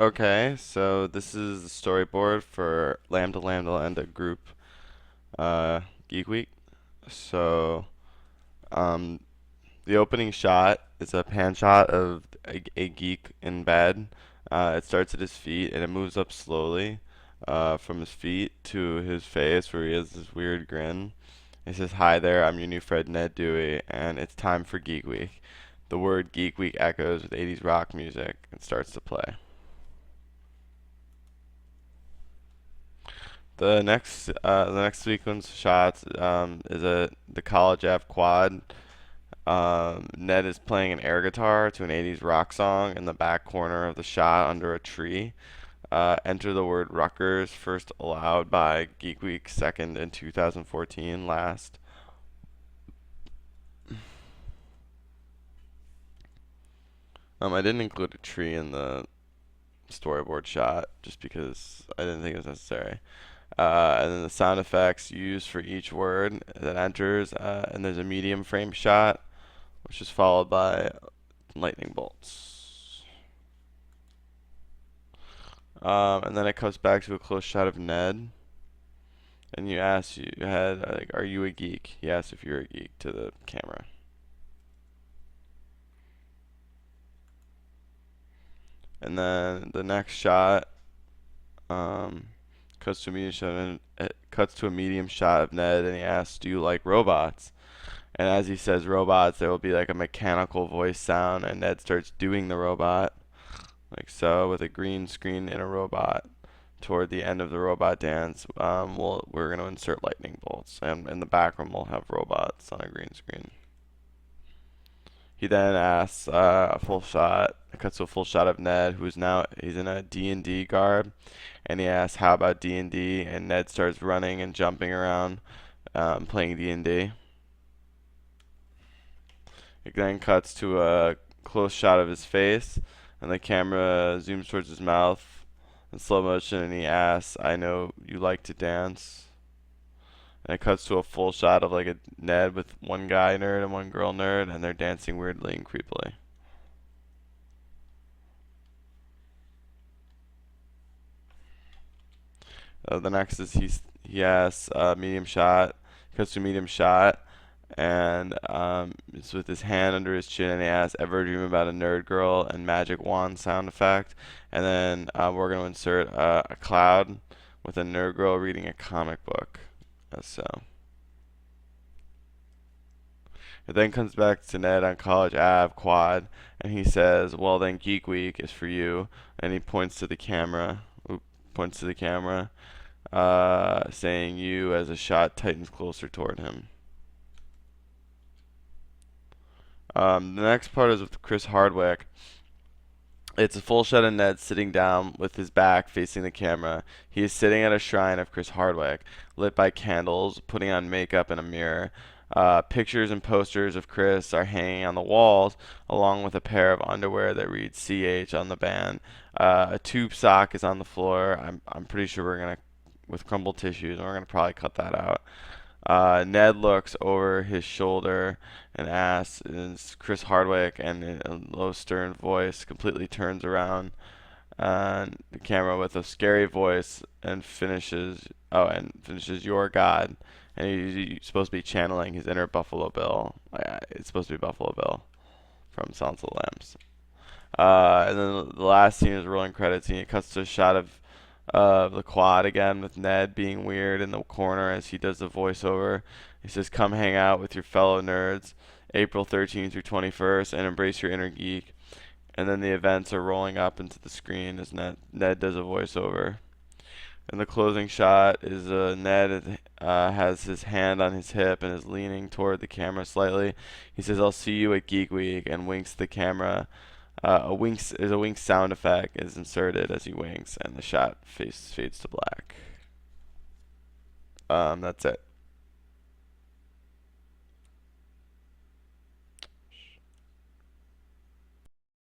Okay, so this is the storyboard for Lambda Lambda Lambda group uh, Geek Week. So um, the opening shot is a pan shot of a geek in bed. It starts at his feet and it moves up slowly from his feet to his face where he has this weird grin. It says, "Hi there, I'm your new friend Ned Dewey, and it's time for Geek Week." The word Geek Week echoes with 80s rock music and starts to play. The next sequence of shots is the College Ave quad. Ned is playing an air guitar to an 80s rock song in the back corner of the shot under a tree. Enter the word Rutgers, first allowed by Geek Week, second in 2014, last. I didn't include a tree in the storyboard shot just because I didn't think it was necessary. And then the sound effects used for each word that enters, and there's a medium frame shot, which is followed by lightning bolts. And then it comes back to a close shot of Ned, and you had like, "Are you a geek?" He asks if you're a geek to the camera. And then the next shot um, cuts to a medium shot, and it cuts to a medium shot of Ned, and he asks, "Do you like robots?" And as he says robots, there will be like a mechanical voice sound, and Ned starts doing the robot, like so, with a green screen in a robot. Toward the end of the robot dance, we're going to insert lightning bolts, and in the background we'll have robots on a green screen. He then asks a full shot. It cuts to a full shot of Ned, he's in a D&D garb, and he asks, "How about D&D?" And Ned starts running and jumping around, playing D&D. It then cuts to a close shot of his face, and the camera zooms towards his mouth in slow motion, and he asks, "I know you like to dance." And it cuts to a full shot of like a Ned with one guy nerd and one girl nerd, and they're dancing weirdly and creepily. The next is he asks medium shot. Cuts to medium shot, and it's with his hand under his chin, and he asks, "Ever dream about a nerd girl?" and magic wand sound effect. And then we're going to insert a cloud with a nerd girl reading a comic book. So it then comes back to Ned on College Ave quad, and he says, "Well then, Geek Week is for you," and he points to the camera. Points to the camera, saying "you" as a shot tightens closer toward him. The next part is with Chris Hardwick. It's a full shot of Ned sitting down with his back facing the camera. He is sitting at a shrine of Chris Hardwick, lit by candles, putting on makeup in a mirror. Pictures and posters of Chris are hanging on the walls, along with a pair of underwear that reads CH on the band. A tube sock is on the floor. I'm pretty sure we're gonna with crumbled tissues, and we're gonna probably cut that out. Ned looks over his shoulder and asks, "Is Chris Hardwick?" And in a low, stern voice, completely turns around the camera with a scary voice and finishes, "Your God." And he's supposed to be channeling his inner Buffalo Bill. It's supposed to be Buffalo Bill from Silence of the Lambs. And then the last scene is rolling credits scene. It cuts to a shot of the quad again with Ned being weird in the corner as he does the voiceover. He says, "Come hang out with your fellow nerds, April 13th through 21st, and embrace your inner geek." And then the events are rolling up into the screen as Ned does a voiceover. And the closing shot is Ned has his hand on his hip and is leaning toward the camera slightly. He says, "I'll see you at Geek Week," and winks the camera. A wink sound effect is inserted as he winks, and the shot fades to black. That's it.